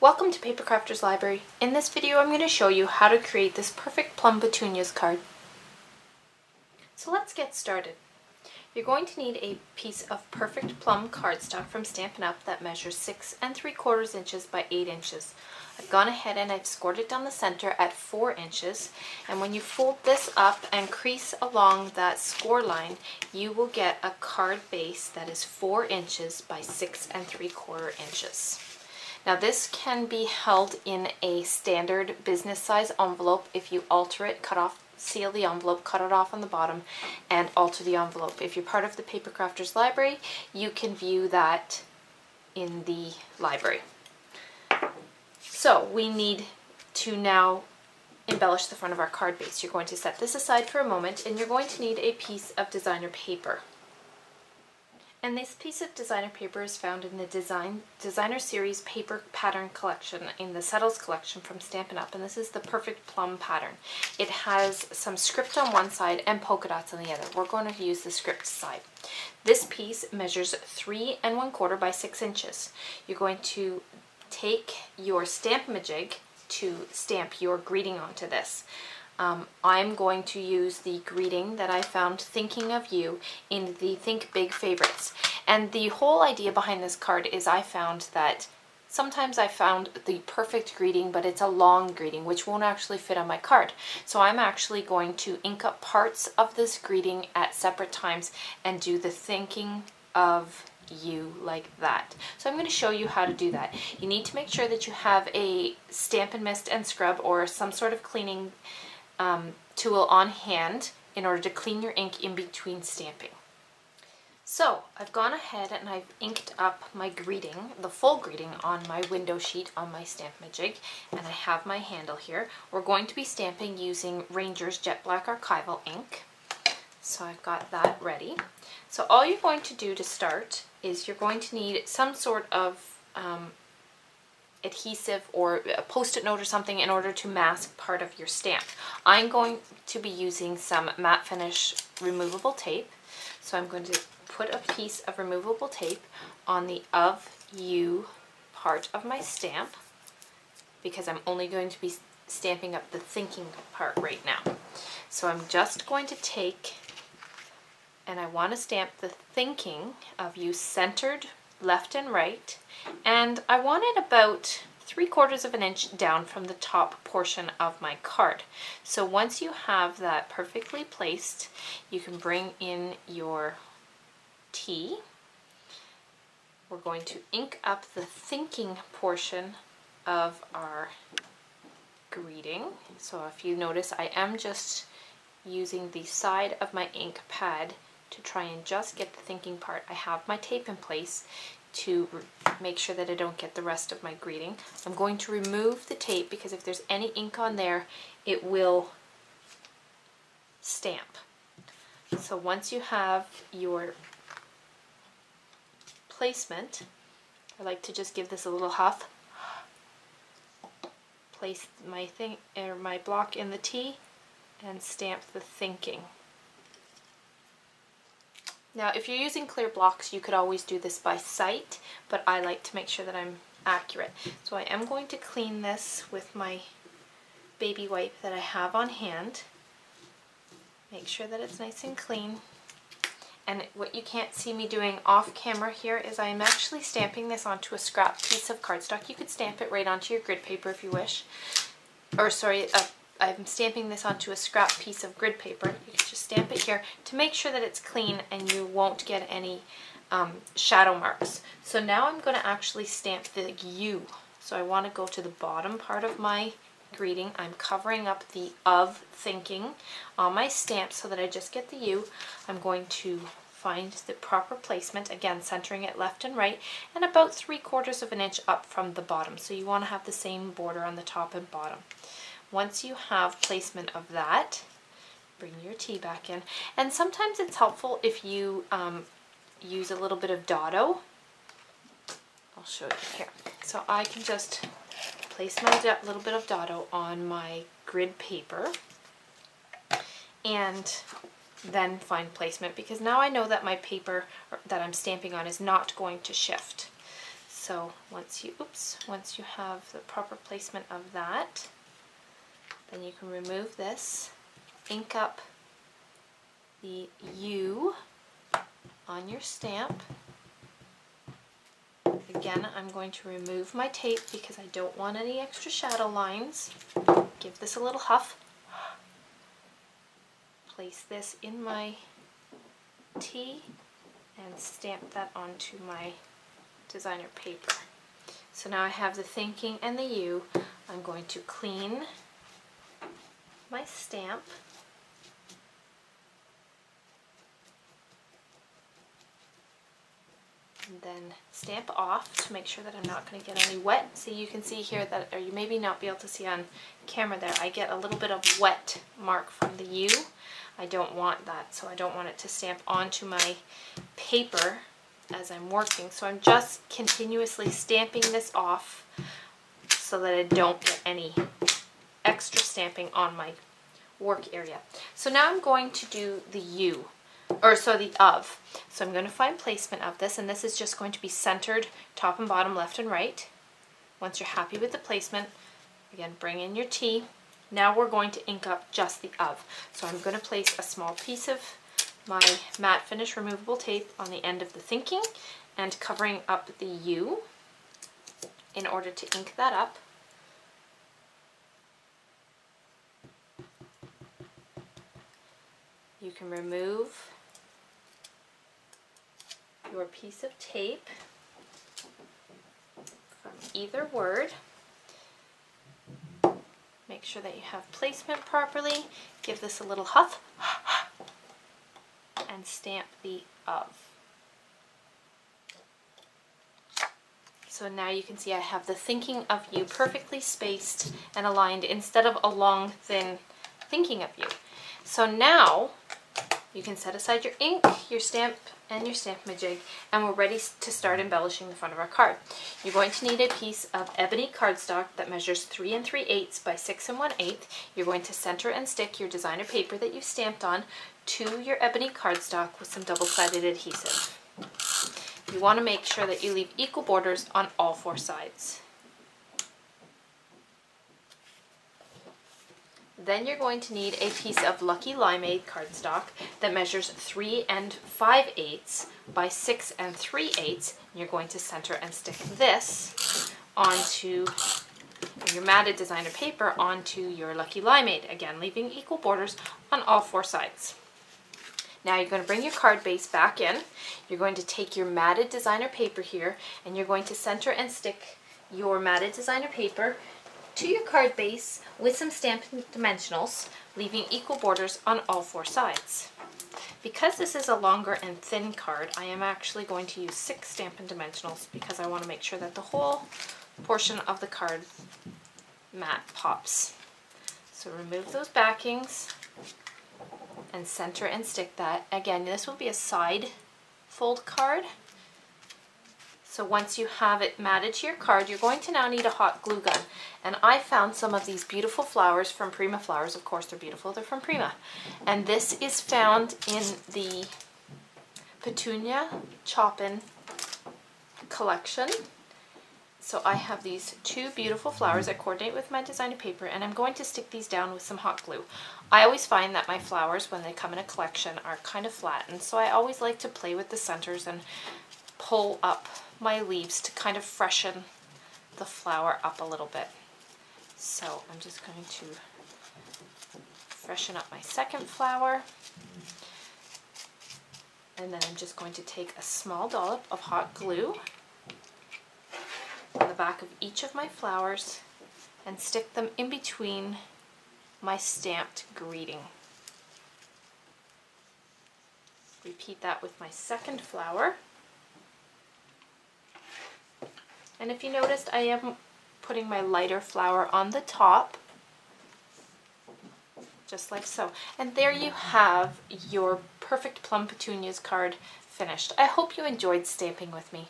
Welcome to Paper Crafters Library. In this video I'm going to show you how to create this perfect Plum Petunias card. So let's get started. You're going to need a piece of perfect plum cardstock from Stampin' Up! That measures 6 3/4 inches by 8 inches. I've gone ahead and I've scored it down the center at 4 inches, and when you fold this up and crease along that score line, you will get a card base that is 4 inches by 6 3/4 inches. Now this can be held in a standard business size envelope. If you alter it, seal the envelope, cut it off on the bottom, and alter the envelope. If you're part of the Paper Crafters Library, you can view that in the library. So we need to now embellish the front of our card base. You're going to set this aside for a moment, and you're going to need a piece of designer paper. And this piece of designer paper is found in the Designer Series Paper Pattern Collection in the Settles collection from Stampin' Up! And this is the Perfect Plum pattern. It has some script on one side and polka dots on the other. We're going to use the script side. This piece measures 3 1/4 by 6 inches. You're going to take your Stamp-A-Majig to stamp your greeting onto this. I'm going to use the greeting that I found Thinking of You in the Think Big favorites. And the whole idea behind this card is I found that sometimes I found the perfect greeting, but it's a long greeting, which won't actually fit on my card. So I'm actually going to ink up parts of this greeting at separate times and do the Thinking of You like that. So I'm going to show you how to do that. You need to make sure that you have a Stampin' Mist and Scrub or some sort of cleaning tool on hand in order to clean your ink in between stamping. So I've gone ahead and I've inked up my greeting, the full greeting, on my window sheet on my Stamp-A-Majig, and I have my handle here. We're going to be stamping using Ranger's Jet Black Archival ink. So I've got that ready. So all you're going to do to start is you're going to need some sort of adhesive or a post-it note or something in order to mask part of your stamp. I'm going to be using some matte finish removable tape. So I'm going to put a piece of removable tape on the Of You part of my stamp, because I'm only going to be stamping up the thinking part right now. So I'm just going to take, and I want to stamp the Thinking of You centered left and right, and I want it about 3/4 inch down from the top portion of my card. So once you have that perfectly placed, you can bring in your T. We're going to ink up the thinking portion of our greeting. So if you notice, I am just using the side of my ink pad to try and just get the thinking part. I have my tape in place to make sure that I don't get the rest of my greeting. I'm going to remove the tape because if there's any ink on there, it will stamp. So once you have your placement, I like to just give this a little huff. Place my block in the T and stamp the thinking. Now, if you're using clear blocks, you could always do this by sight, but I like to make sure that I'm accurate. So I am going to clean this with my baby wipe that I have on hand. Make sure that it's nice and clean. And what you can't see me doing off camera here is I am actually stamping this onto a scrap piece of cardstock. You could stamp it right onto your grid paper if you wish. Or sorry, I'm stamping this onto a scrap piece of grid paper. You can just stamp it here to make sure that it's clean and you won't get any shadow marks. So now I'm going to actually stamp the U. So I want to go to the bottom part of my greeting. I'm covering up the Of Thinking on my stamp so that I just get the U. I'm going to find the proper placement, again centering it left and right, and about 3/4 inch up from the bottom. So you want to have the same border on the top and bottom. Once you have placement of that, bring your T back in. And sometimes it's helpful if you use a little bit of dado. I'll show you here. So I can just place my little bit of dado on my grid paper and then find placement, because now I know that my paper that I'm stamping on is not going to shift. So once you have the proper placement of that, then you can remove this, ink up the U on your stamp. Again, I'm going to remove my tape because I don't want any extra shadow lines. Give this a little huff. Place this in my T and stamp that onto my designer paper. So now I have the thinking and the U. I'm going to clean my stamp. And then stamp off to make sure that I'm not going to get any wet. So you can see here that, or you maybe not be able to see on camera there, I get a little bit of wet mark from the U. I don't want that, so I don't want it to stamp onto my paper as I'm working. So I'm just continuously stamping this off so that I don't get any extra stamping on my work area. So now I'm going to do the U, or so the of. So I'm going to find placement of this, and this is just going to be centered top and bottom, left and right. Once you're happy with the placement, again, bring in your T. Now we're going to ink up just the of. So I'm going to place a small piece of my matte finish removable tape on the end of the thinking and covering up the U in order to ink that up. You can remove your piece of tape from either word. Make sure that you have placement properly. Give this a little huff and stamp the of. So now you can see I have the thinking of you perfectly spaced and aligned instead of a long, thin thinking of you. So now you can set aside your ink, your stamp, and your Stamp-A-Jig, and we're ready to start embellishing the front of our card. You're going to need a piece of ebony cardstock that measures 3 3/8 by 6 1/8. You're going to center and stick your designer paper that you stamped on to your ebony cardstock with some double-sided adhesive. You want to make sure that you leave equal borders on all 4 sides. Then you're going to need a piece of Lucky Limeade cardstock that measures 3 5/8 by 6 3/8. You're going to center and stick this onto your matted designer paper onto your Lucky Limeade, again leaving equal borders on all 4 sides. Now you're going to bring your card base back in. You're going to take your matted designer paper here and you're going to center and stick your matted designer paper to your card base with some Stampin' Dimensionals, leaving equal borders on all 4 sides. Because this is a longer and thin card, I am actually going to use 6 Stampin' Dimensionals because I want to make sure that the whole portion of the card mat pops. So remove those backings and center and stick that. Again, this will be a side fold card. So once you have it matted to your card, you're going to now need a hot glue gun. And I found some of these beautiful flowers from Prima Flowers. Of course, they're beautiful. They're from Prima. And this is found in the Petunia Chop-In collection. So I have these 2 beautiful flowers that coordinate with my designer paper, and I'm going to stick these down with some hot glue. I always find that my flowers, when they come in a collection, are kind of flattened. So I always like to play with the centers and pull up my leaves to kind of freshen the flower up a little bit. So I'm just going to freshen up my second flower, and then I'm just going to take a small dollop of hot glue on the back of each of my flowers and stick them in between my stamped greeting. Repeat that with my second flower. And if you noticed, I am putting my lighter flower on the top, just like so. And there you have your perfect Plum Petunias card finished. I hope you enjoyed stamping with me.